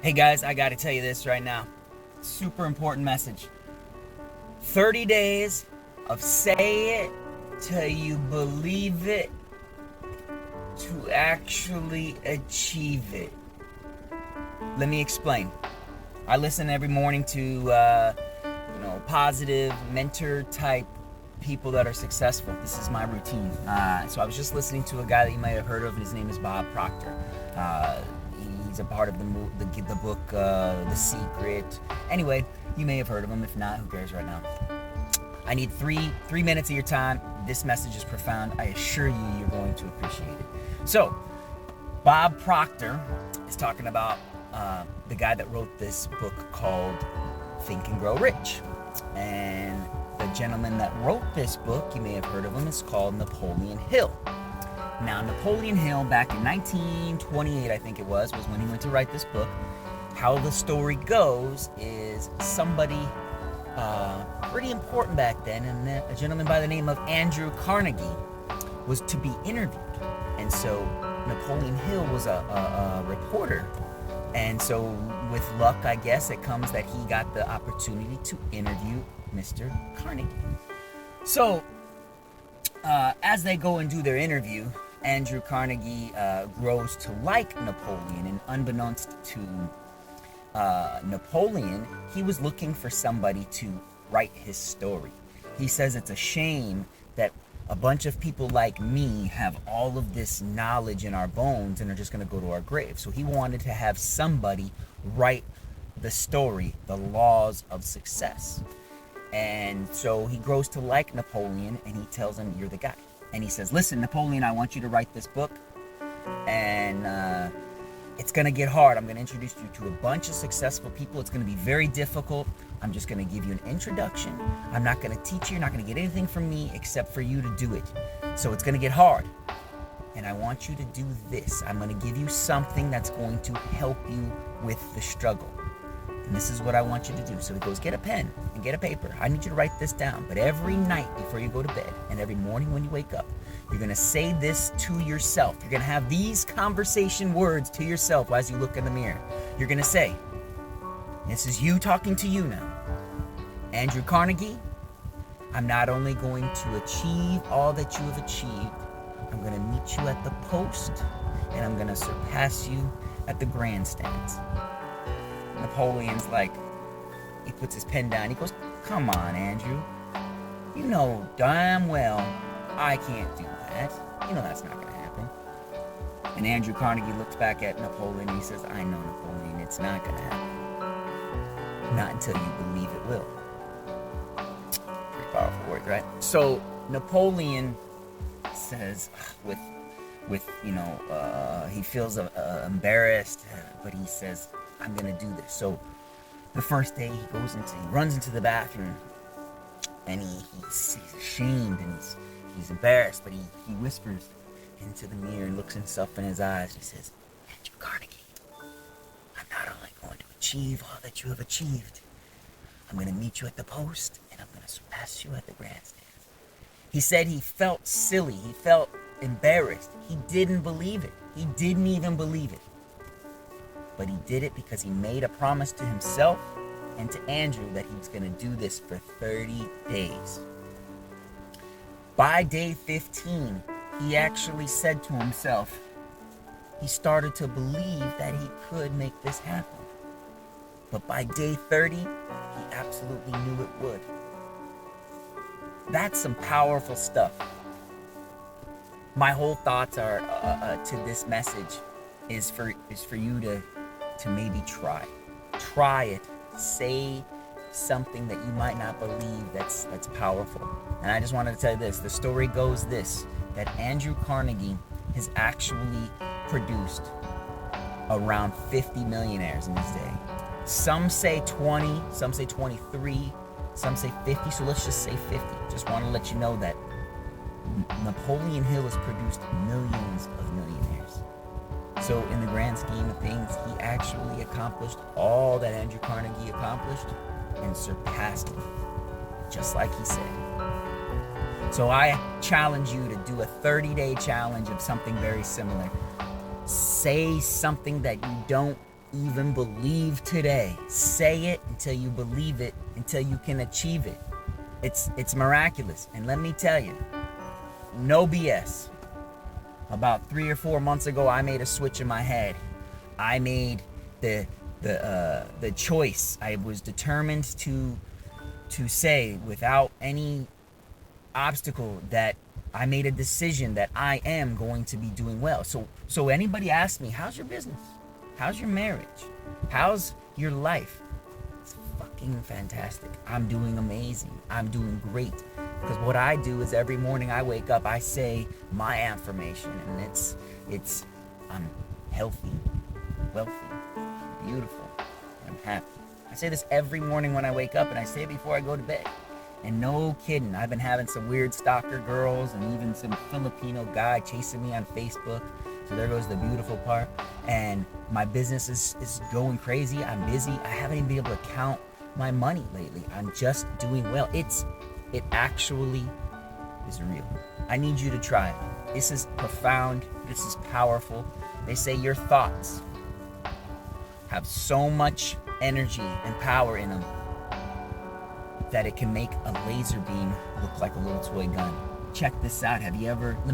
Hey guys, I gotta tell you this right now. Super important message. 30 days of say it till you believe it to actually achieve it. Let me explain. I listen every morning to positive mentor type people that are successful. This is my routine. So I was just listening to a guy that you may have heard of. His name is Bob Proctor. Uh, he's a part of the book The Secret. Anyway, you may have heard of him. If not, who cares right now? I need three minutes of your time. This message is profound. I assure you, you're going to appreciate it. So, Bob Proctor is talking about the guy that wrote this book called Think and Grow Rich. And the gentleman that wrote this book, you may have heard of him, is called Napoleon Hill. Now, Napoleon Hill, back in 1928, I think it was when he went to write this book. How the story goes is somebody pretty important back then, and a gentleman by the name of Andrew Carnegie was to be interviewed. And so Napoleon Hill was a reporter. And so with luck, I guess, it comes that he got the opportunity to interview Mr. Carnegie. So as they go and do their interview, Andrew Carnegie grows to like Napoleon, and unbeknownst to Napoleon, he was looking for somebody to write his story. He says it's a shame that a bunch of people like me have all of this knowledge in our bones and are just going to go to our grave. So he wanted to have somebody write the story, the laws of success. And so he grows to like Napoleon, and he tells him, you're the guy. And he says, listen, Napoleon, I want you to write this book, and it's going to get hard. I'm going to introduce you to a bunch of successful people. It's going to be very difficult. I'm just going to give you an introduction. I'm not going to teach you. You're not going to get anything from me except for you to do it. So it's going to get hard. And I want you to do this. I'm going to give you something that's going to help you with the struggle. And this is what I want you to do. So he goes, get a pen and get a paper. I need you to write this down. But every night before you go to bed and every morning when you wake up, you're going to say this to yourself. You're going to have these conversation words to yourself as you look in the mirror. You're going to say, this is you talking to you now. Andrew Carnegie, I'm not only going to achieve all that you have achieved, I'm going to meet you at the post, and I'm going to surpass you at the grandstands. Napoleon's like, he puts his pen down. He goes, come on, Andrew. You know damn well I can't do that. You know that's not going to happen. And Andrew Carnegie looks back at Napoleon and he says, I know, Napoleon, it's not going to happen. Not until you believe it will. Pretty powerful words, right? So Napoleon says, he feels embarrassed, but he says, I'm going to do this. So the first day he runs into the bathroom, and he's ashamed and he's embarrassed, but he whispers into the mirror and looks himself in his eyes. He says, Andrew Carnegie, I'm not only going to achieve all that you have achieved, I'm going to meet you at the post, and I'm going to surpass you at the grandstands. He said he felt silly. He felt embarrassed. He didn't believe it. He didn't even believe it. But he did it because he made a promise to himself and to Andrew that he was going to do this for 30 days. By day 15, he actually said to himself, he started to believe that he could make this happen. But by day 30, he absolutely knew it would. That's some powerful stuff. My whole thoughts are to this message is for you to maybe try it. Say something that you might not believe that's powerful. And I just wanted to tell you this. The story goes that Andrew Carnegie has actually produced around 50 millionaires in his day. Some say 20, some say 23, some say 50, so let's just say 50. Just want to let you know that Napoleon Hill has produced millions of millionaires. So in the grand scheme of things, he actually accomplished all that Andrew Carnegie accomplished and surpassed it, just like he said. So I challenge you to do a 30-day challenge of something very similar. Say something that you don't even believe today. Say it until you believe it, until you can achieve it. It's miraculous. And let me tell you, no BS. About 3 or 4 months ago, I made a switch in my head. I made the choice. I was determined to say without any obstacle that I made a decision that I am going to be doing well. So anybody asks me, how's your business? How's your marriage? How's your life? It's fucking fantastic. I'm doing amazing. I'm doing great. Because what I do is every morning I wake up, I say my affirmation, and it's I'm healthy, wealthy, beautiful, I'm happy. I say this every morning when I wake up, and I say it before I go to bed. And no kidding, I've been having some weird stalker girls and even some Filipino guy chasing me on Facebook. So there goes the beautiful part. And my business is going crazy. I'm busy. I haven't even been able to count my money lately. I'm just doing well. It actually is real. I need you to try it. This is profound. This is powerful. They say your thoughts have so much energy and power in them that it can make a laser beam look like a little toy gun. Check this out. Let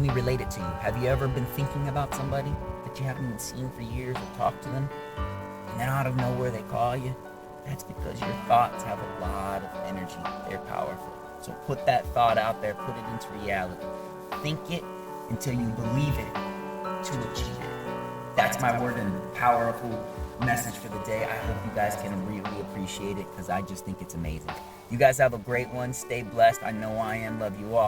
me relate it to you. Have you ever been thinking about somebody that you haven't even seen for years or talked to them, and then out of nowhere they call you? That's because your thoughts have a lot of energy. They're powerful. So put that thought out there, put it into reality. Think it until you believe it to achieve it. That's my word and powerful message for the day. I hope you guys can really appreciate it, because I just think it's amazing. You guys have a great one. Stay blessed. I know I am. Love you all.